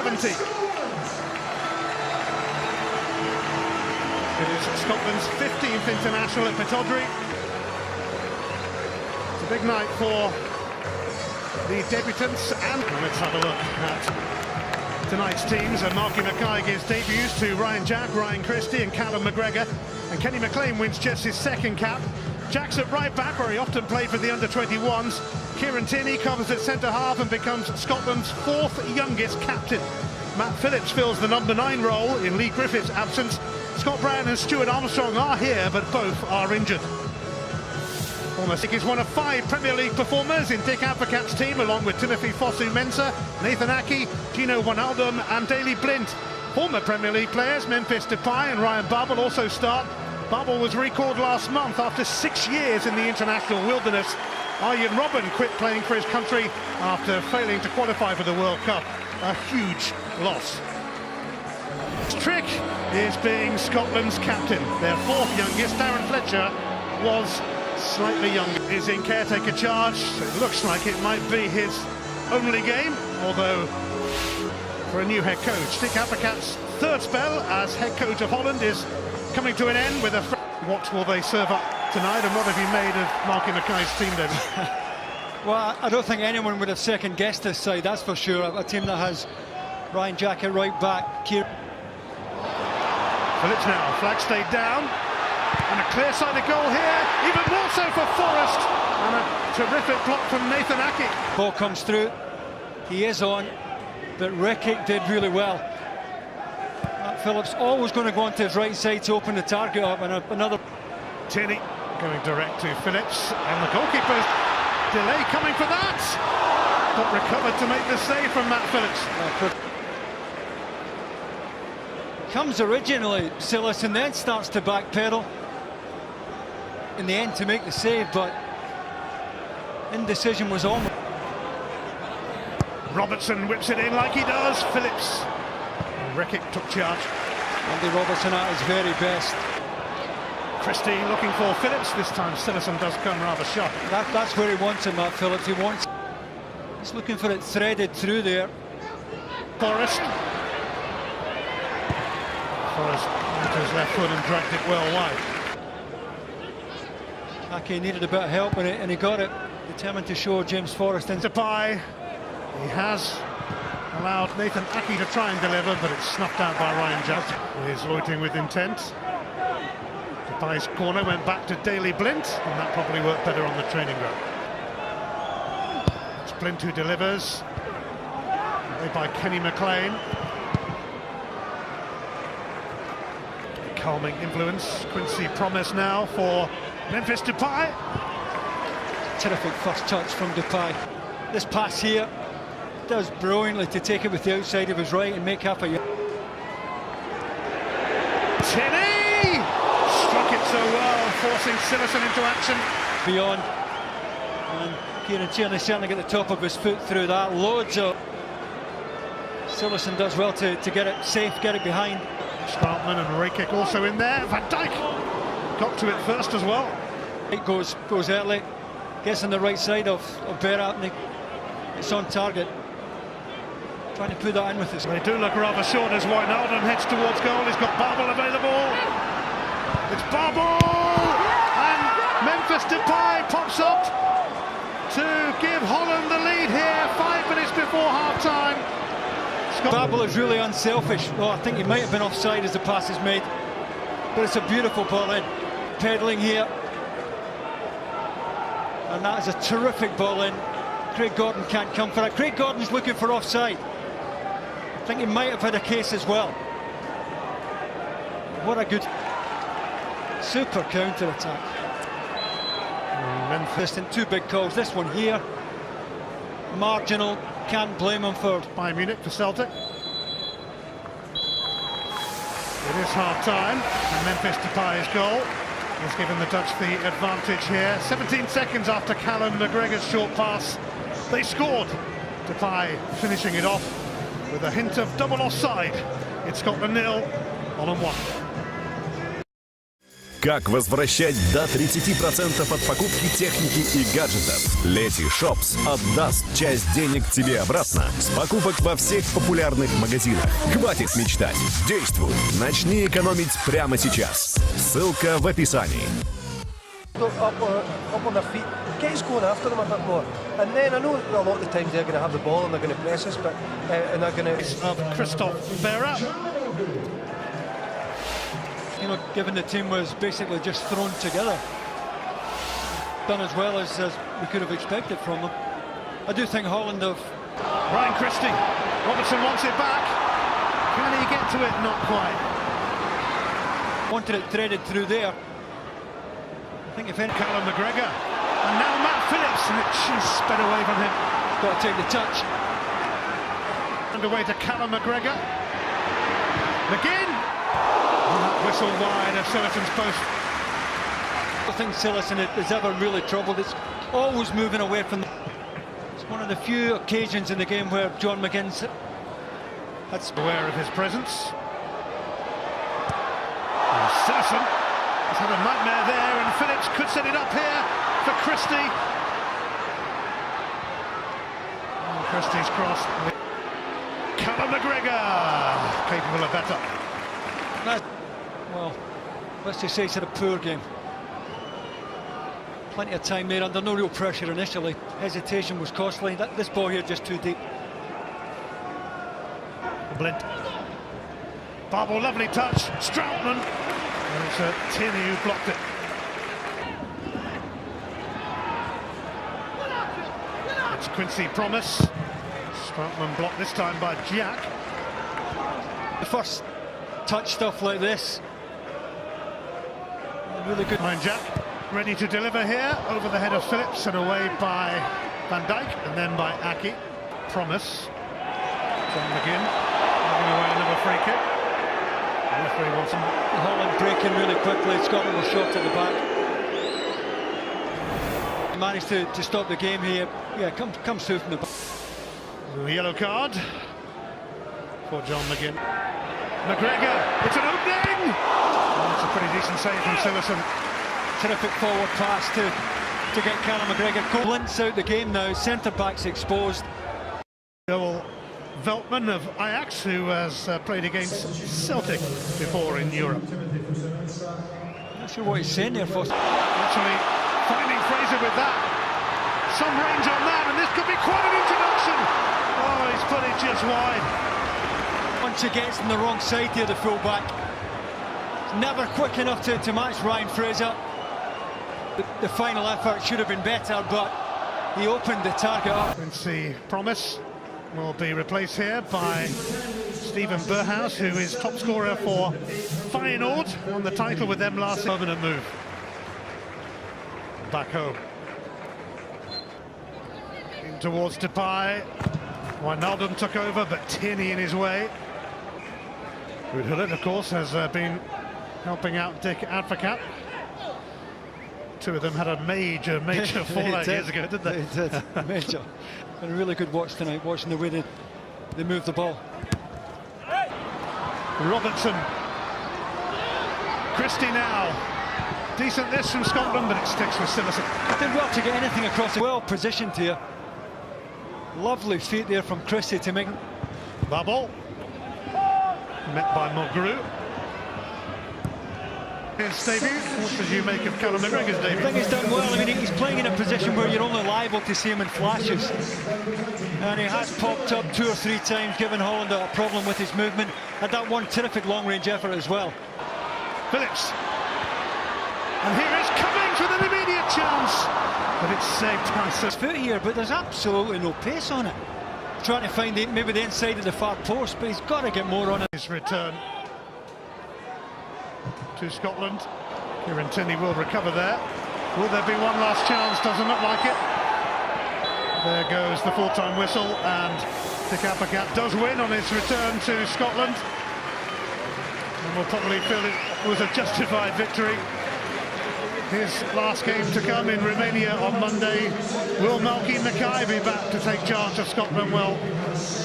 70. It is Scotland's 15th international at Pittodrie. It's a big night for the debutants, and let's have a look at tonight's teams. And Marky Mackay gives debuts to Ryan Jack, Ryan Christie and Callum McGregor, and Kenny McLean wins just his second cap. Jack's at right back, where he often played for the under-21s. Kieran Tierney covers at centre-half and becomes Scotland's fourth youngest captain. Matt Phillips fills the number 9 role in Lee Griffith's absence. Scott Brown and Stuart Armstrong are here, but both are injured. Almost is one of 5 Premier League performers in Dick Advocat's team, along with Timothy Fosu-Mensah, Nathan Aki, Gino Wijnaldum and Daley Blind. Former Premier League players Memphis Depay and Ryan Babel also start. Babel was recalled last month after 6 years in the international wilderness. Arjen Robben quit playing for his country after failing to qualify for the World Cup. A huge loss. Trick is being Scotland's captain. Their fourth youngest, Darren Fletcher, was slightly younger. Is in caretaker charge. It looks like it might be his only game, although for a new head coach. Dick Advocat's third spell as head coach of Holland is coming to an end with a... What will they serve up tonight, and what have you made of Marky Mackay's team then? Well, I don't think anyone would have second-guessed this side, that's for sure. A team that has Ryan Jack at right back. Phillips now, flag stayed down, and a clear-sided goal here, even more so for Forrest, and a terrific block from Nathan Aki. Ball comes through, he is on, but Rekik did really well. Phillips always going to go onto his right side to open the target up, and another... Tierney going direct to Phillips, and the goalkeeper's delay coming for that, but recovered to make the save from Matt Phillips. Comes originally, Silas, and then starts to backpedal in the end to make the save, but indecision was on. Robertson whips it in like he does. Phillips. Rekik took charge. Andy Robertson at his very best. Christie looking for Phillips. This time Silerson does come rather sharp. That's where he wants him, Matt Phillips. He's looking for it threaded through there. Forrest onto his left foot and dragged it well wide. Aki needed a bit of help with it, and he got it. Determined to show James Forrest into Depay. He has allowed Nathan Aki to try and deliver, but it's snuffed out by Ryan Jack. He's loitering with intent. Depay's corner went back to Daley Blind, and that probably worked better on the training ground. It's Blind who delivers. Made by Kenny McLean. Calming influence. Quincy Promes now for Memphis Depay. Terrific first touch from Depay. This pass here does brilliantly to take it with the outside of his right and make up a... Tierney! Struck it so well, forcing Silerson into action. Beyond. And Kieran Tierney certainly get the top of his foot through that. Loads of... Silerson does well to get it safe, get it behind. Startman and Rekik also in there. Van Dijk got to it first as well. It goes early, gets on the right side of Berat, and it's on target. Trying to put that in with us. They do look rather short as Wijnaldum heads towards goal. He's got Babel available. It's Babel! And Memphis Depay pops up to give Holland the lead here 5 minutes before half-time. Babel is really unselfish. Well, I think he might have been offside as the pass is made, but it's a beautiful ball in. Peddling here, and that is a terrific ball in. Craig Gordon can't come for it. Craig Gordon's looking for offside. I think he might have had a case as well. What a good super counter-attack. Memphis in 2 big calls. This one here, marginal. Can't blame him for Bayern Munich for Celtic. It is half-time, and Memphis Depay's goal has given the Dutch the advantage here. 17 seconds after Callum McGregor's short pass, they scored. Depay finishing it off with a hint of double offside. It's Scotland 0, Holland 1. Как возвращать до 30% от покупки техники и гаджетов? Leti Shops отдаст часть денег тебе обратно с покупок во всех популярных магазинах. Хватит мечтать. Действуй. Начни экономить прямо сейчас. Ссылка в описании. Up on their feet, guys going after them a bit more, and then I know a lot of the times they're going to have the ball and they're going to press us, but and they're going to. Of Christophe Berra. You know, given the team was basically just thrown together, done as well as we could have expected from them. I do think Holland have. Ryan Christie. Robertson wants it back. Can he get to it? Not quite. Wanted it threaded through there. I think if any. Callum McGregor. And now Matt Phillips, and she's sped away from him. Got to take the touch. Underway to Callum McGregor. McGinn. Whistle wide of Silleton's post. I don't think Silleton is ever really troubled. It's always moving away from. It's one of the few occasions in the game where John McGinn's had. Aware of his presence. And Silleton has had a nightmare there, and Phillips could set it up here for Christie. And Christie's cross. Callum McGregor, capable of better. Well, let's just say it's had a poor game. Plenty of time there, under no real pressure initially. Hesitation was costly. This ball here just too deep. Blint. Barble, lovely touch. Stroutman. And it's Tierney who blocked it. It's Quincy Promise. Stroutman blocked this time by Jack. The first touch stuff like this. Really good. Ryan Jack ready to deliver here, over the head of Phillips and away by Van Dijk and then by Aki. Promise. John McGinn giving away another free kick. The referee wants him. Holland breaking really quickly. Scotland was shot at the back. Managed to stop the game here. Yeah, comes through from the back. The yellow card for John McGinn. McGregor, it's an opening! That's a pretty decent save from Silleton. Terrific forward pass to get Callum McGregor. Blints out the game now, centre-back's exposed. Joel Veltman of Ajax, who has played against Celtic before in Europe. Not sure what he's saying there, Foster. Actually, finding Fraser with that. Some range on that, and this could be quite an introduction. Oh, he's put it just wide. Once he gets on the wrong side here, the full-back. Never quick enough to match Ryan Fraser. The final effort should have been better, but he opened the target up. Quincy Promise will be replaced here by Stephen Burhouse, who is top scorer for Feyenoord, won the title with them last permanent move. Back home. In towards Depay. Wijnaldum took over, but Tierney in his way. Ruud Gullit, of course, has been helping out Dick Advocat. Two of them had a major fallout years ago, didn't they? They did, major. And a really good watch tonight, watching the way they move the ball. Robertson. Christie now. Decent this from Scotland, but it sticks with Silleton. Did well to get anything across. Well positioned here. Lovely feet there from Christie to make. Bubble. Met by Mulgrew. His debut. What did you make of Callum McGregor's debut? I think he's done well. I mean, he's playing in a position where you're only liable to see him in flashes. And he has popped up 2 or 3 times, giving Holland a problem with his movement. Had that one terrific long-range effort as well. Phillips. And here is Cummings with an immediate chance. But it's saved by His foot here, but there's absolutely no pace on it. Trying to find maybe the inside of the far post, but he's got to get more on it. His return to Scotland. Kieran Tierney will recover there. Will there be one last chance? Doesn't look like it. There goes the full-time whistle, and Dick Advocat does win on his return to Scotland. And we'll probably feel it was a justified victory. His last game to come in Romania on Monday. Will Malky Mackay be back to take charge of Scotland? Well,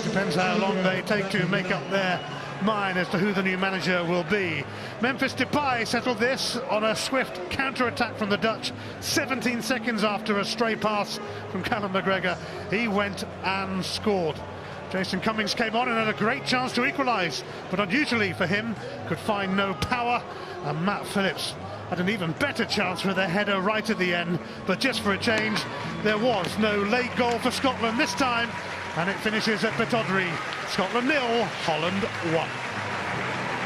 depends how long they take to make up their mind as to who the new manager will be. Memphis Depay settled this on a swift counter-attack from the Dutch. 17 seconds after a stray pass from Callum McGregor, he went and scored. Jason Cummings came on and had a great chance to equalise, but unusually for him, could find no power, and Matt Phillips had an even better chance with a header right at the end. But just for a change, there was no late goal for Scotland this time, and it finishes at Pittodrie. Scotland 0, Holland 1.